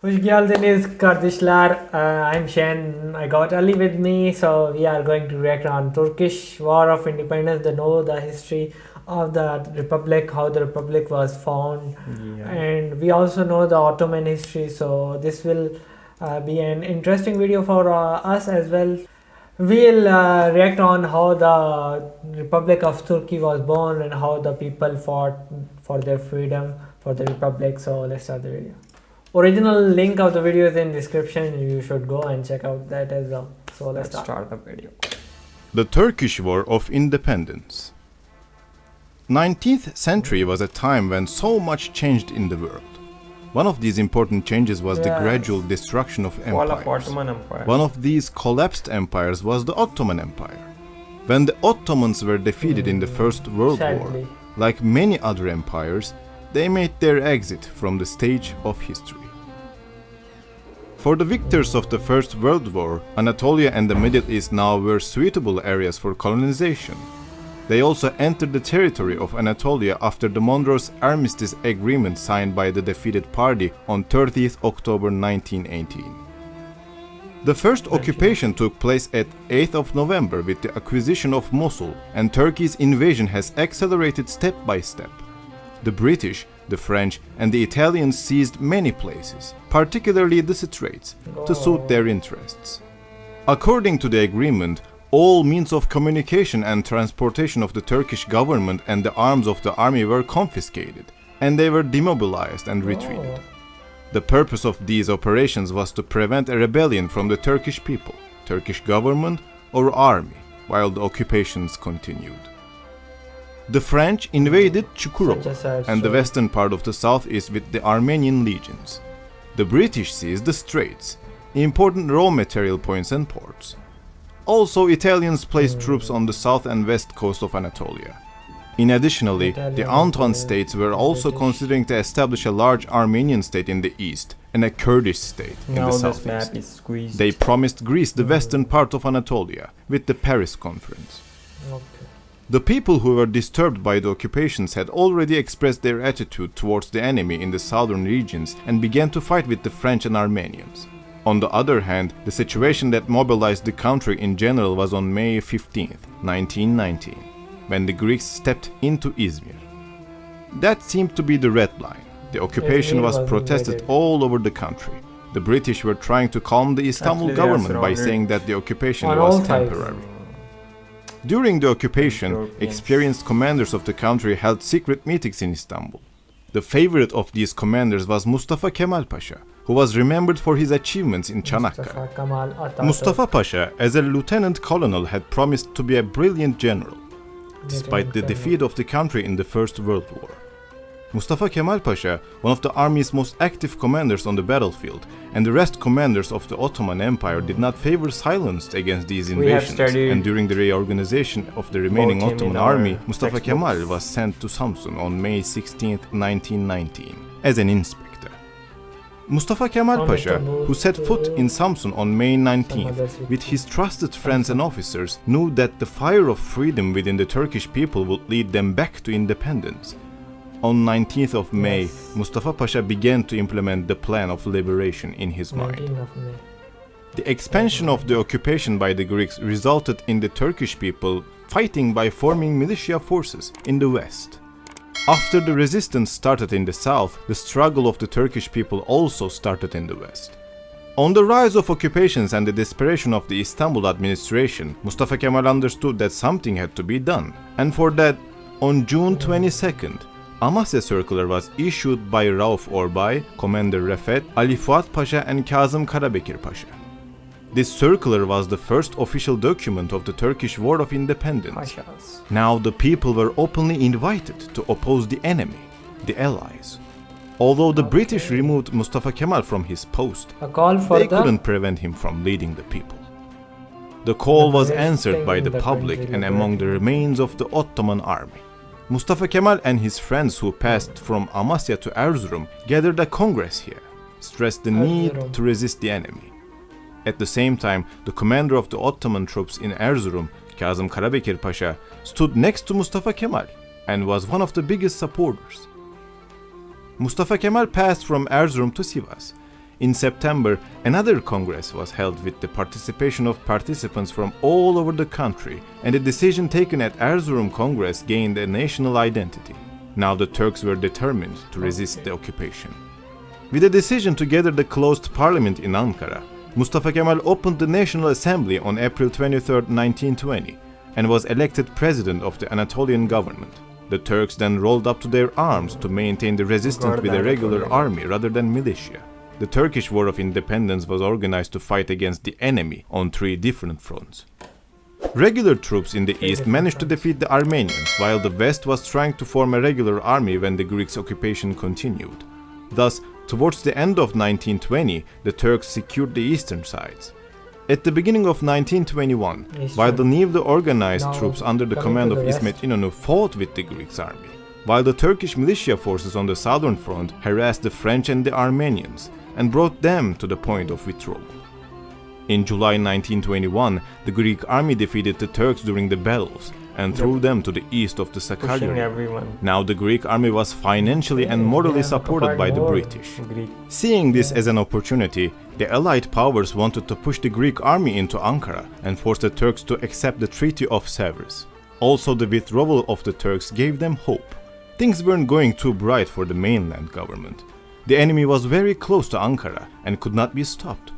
Hoş geldiniz kardeşler. I'm Shen. I got Ali with me, so we are going to react on Turkish War of Independence. They know the history of the Republic, how the Republic was found, and we also know the Ottoman history. So this will be an interesting video for us as well. We'll react on how the Republic of Turkey was born and how the people fought for their freedom, for the Republic. So let's start the video. Original link of the video is in description. You should go and check out that as well. So let's start the video. The Turkish War of Independence. 19th century was a time when so much changed in the world. One of these important changes was the gradual destruction of Fall of empires. Ottoman Empire. One of these collapsed empires was the Ottoman Empire. When the Ottomans were defeated in the First World War, like many other empires, they made their exit from the stage of history. For the victors of the First World War, Anatolia and the Middle East now were suitable areas for colonization. They also entered the territory of Anatolia after the Mondros Armistice Agreement signed by the defeated party on 30th October 1918. The first occupation took place at 8th of November with the acquisition of Mosul, and Turkey's invasion has accelerated step by step. The British, the French, and the Italians seized many places, particularly the Straits, to suit their interests. According to the agreement, all means of communication and transportation of the Turkish government and the arms of the army were confiscated, and they were demobilized and retreated. The purpose of these operations was to prevent a rebellion from the Turkish people, Turkish government, or army, while the occupations continued. The French invaded Çukurova and the western part of the southeast with the Armenian legions. The British seized the Straits, important raw material points and ports. Also, Italians placed troops on the south and west coast of Anatolia. Additionally, the Entente states were also considering to establish a large Armenian state in the east and a Kurdish state in the southeast. They promised Greece the western part of Anatolia with the Paris Conference. The people who were disturbed by the occupations had already expressed their attitude towards the enemy in the southern regions and began to fight with the French and Armenians. On the other hand, the situation that mobilized the country in general was on May 15, 1919, when the Greeks stepped into Izmir. That seemed to be the red line. The occupation was protested all over the country. The British were trying to calm the Istanbul government by saying that the occupation was temporary. During the occupation, experienced commanders of the country held secret meetings in Istanbul. The favorite of these commanders was Mustafa Kemal Pasha, who was remembered for his achievements in Çanakkale. Mustafa Pasha, as a lieutenant colonel, had promised to be a brilliant general, despite the defeat of the country in the First World War. Mustafa Kemal Pasha, one of the army's most active commanders on the battlefield, and the rest commanders of the Ottoman Empire did not favor silence against these invasions, and during the reorganization of the remaining Ottoman army, Mustafa Kemal was sent to Samsun on May 16, 1919, as an inspector. Mustafa Kemal Pasha, who set foot in Samsun on May 19th, with his trusted friends and officers, knew that the fire of freedom within the Turkish people would lead them back to independence. On 19th of May, Mustafa Pasha began to implement the plan of liberation in his mind. The expansion of the occupation by the Greeks resulted in the Turkish people fighting by forming militia forces in the west. After the resistance started in the south, the struggle of the Turkish people also started in the west. On the rise of occupations and the desperation of the Istanbul administration, Mustafa Kemal understood that something had to be done, and for that, on June 22nd, Amasya Circular was issued by Rauf Orbay, Commander Refet, Ali Fuat Pasha and Kazım Karabekir Pasha. This circular was the first official document of the Turkish War of Independence. Now the people were openly invited to oppose the enemy, the Allies. Although the British removed Mustafa Kemal from his post, they couldn't prevent him from leading the people. The call was answered by the public and among the remains of the Ottoman army. Mustafa Kemal and his friends who passed from Amasya to Erzurum gathered a congress here, stressed the need to resist the enemy. At the same time, the commander of the Ottoman troops in Erzurum, Kazım Karabekir Pasha, stood next to Mustafa Kemal and was one of the biggest supporters. Mustafa Kemal passed from Erzurum to Sivas. In September, another congress was held with the participation of participants from all over the country, and the decision taken at Erzurum Congress gained a national identity. Now the Turks were determined to resist the occupation. With a decision to gather the closed parliament in Ankara, Mustafa Kemal opened the National Assembly on April 23, 1920, and was elected president of the Anatolian government. The Turks then rolled up to their arms to maintain the resistance with a regular army rather than militia. The Turkish War of Independence was organized to fight against the enemy on 3 different fronts. Regular troops in the east managed to defeat the Armenians, while the west was trying to form a regular army when the Greeks' occupation continued. Thus, towards the end of 1920, the Turks secured the eastern sides. At the beginning of 1921, while the newly organized troops under the command of İsmet İnönü fought with the Greeks' army, while the Turkish militia forces on the southern front harassed the French and the Armenians, and brought them to the point of withdrawal. In July 1921, the Greek army defeated the Turks during the battles and threw them to the east of the Sakarya River. Now the Greek army was financially and morally supported by the British. Seeing this as an opportunity, the Allied powers wanted to push the Greek army into Ankara and force the Turks to accept the Treaty of Sevres. Also, the withdrawal of the Turks gave them hope. Things weren't going too bright for the mainland government. The enemy was very close to Ankara and could not be stopped.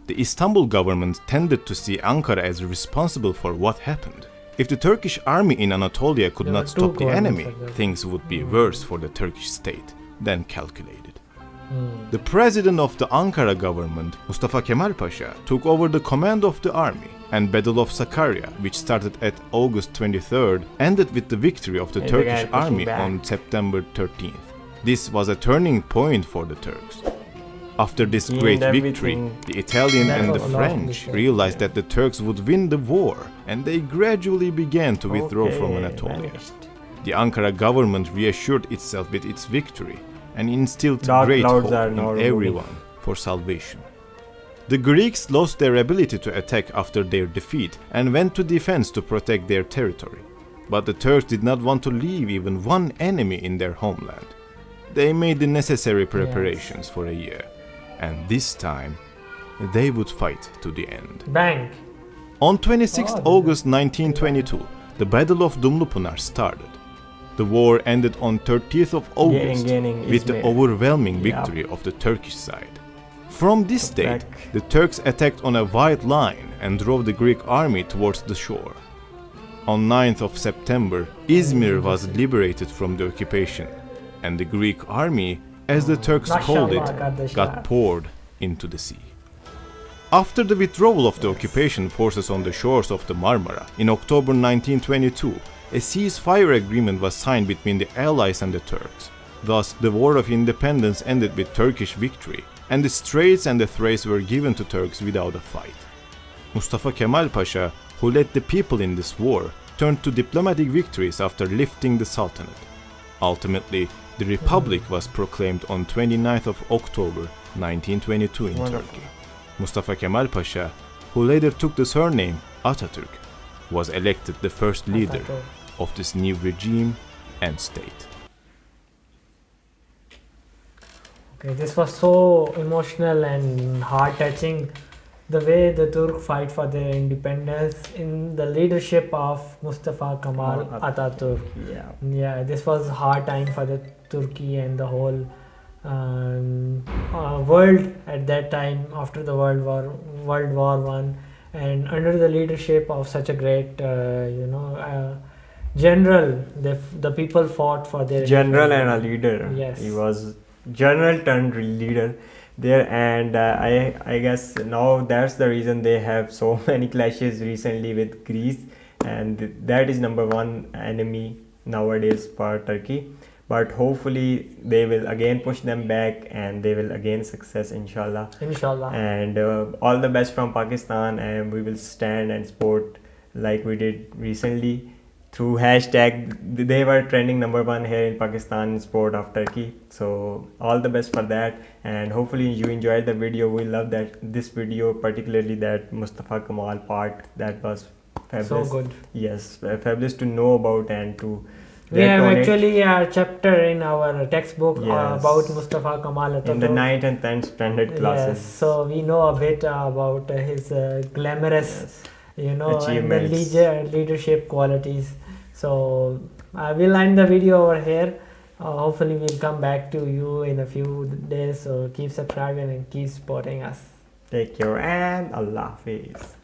The Istanbul government tended to see Ankara as responsible for what happened. If the Turkish army in Anatolia could not stop the enemy, things would be worse for the Turkish state than calculated. The president of the Ankara government, Mustafa Kemal Pasha, took over the command of the army, and Battle of Sakarya, which started at August 23rd, ended with the victory of the Turkish army on September 13th. This was a turning point for the Turks. After this great victory, the Italian and the French realized that the Turks would win the war, and they gradually began to withdraw from Anatolia. The Ankara government reassured itself with its victory and instilled great hope in everyone for salvation. The Greeks lost their ability to attack after their defeat and went to defense to protect their territory. But the Turks did not want to leave even one enemy in their homeland. They made the necessary preparations for a year, and this time they would fight to the end. Bang! On 26th August 1922, the Battle of Dumlupınar started. The war ended on 30th of August with the overwhelming victory of the Turkish side. From this date, the Turks attacked on a wide line and drove the Greek army towards the shore. On 9th of September, Izmir was liberated from the occupation, and the Greek army, as the Turks called it, got poured into the sea. After the withdrawal of the occupation forces on the shores of the Marmara in October 1922, a ceasefire agreement was signed between the Allies and the Turks. Thus, the War of Independence ended with Turkish victory, and the Straits and the Thrace were given to Turks without a fight. Mustafa Kemal Pasha, who led the people in this war, turned to diplomatic victories after lifting the Sultanate. Ultimately, the Republic was proclaimed on 29th of October 1922 in Turkey. Mustafa Kemal Pasha, who later took the surname Atatürk, was elected the first leader of this new regime and state. Okay, this was so emotional and heart-touching. The way the Turk fight for their independence in the leadership of Mustafa Kemal Atatürk. Yeah, this was a hard time for the Turkey and the whole world at that time after the World War One, and under the leadership of such a great general, the people fought for their general and a leader. Yes, he was general turned leader there, and I guess now that's the reason they have so many clashes recently with Greece, and that is number one enemy nowadays for Turkey. But hopefully they will again push them back and they will again success, inshallah. And all the best from Pakistan, and we will stand and support like we did recently through hashtag. They were trending number one here in Pakistan in support of Turkey. So all the best for that, and hopefully you enjoyed the video. We love that this video, particularly that Mustafa Kemal part, that was fabulous. So good. Yes, fabulous to know about and to We have actually a chapter in our textbook Yes. about Mustafa Kamal Atatürk. In the 9th and 10th standard classes. Yes, so we know a bit about his glamorous, and the achievements. leadership qualities. So we'll end the video over here. Hopefully we'll come back to you in a few days. So keep subscribing and keep supporting us. Take care and Allah Hafiz.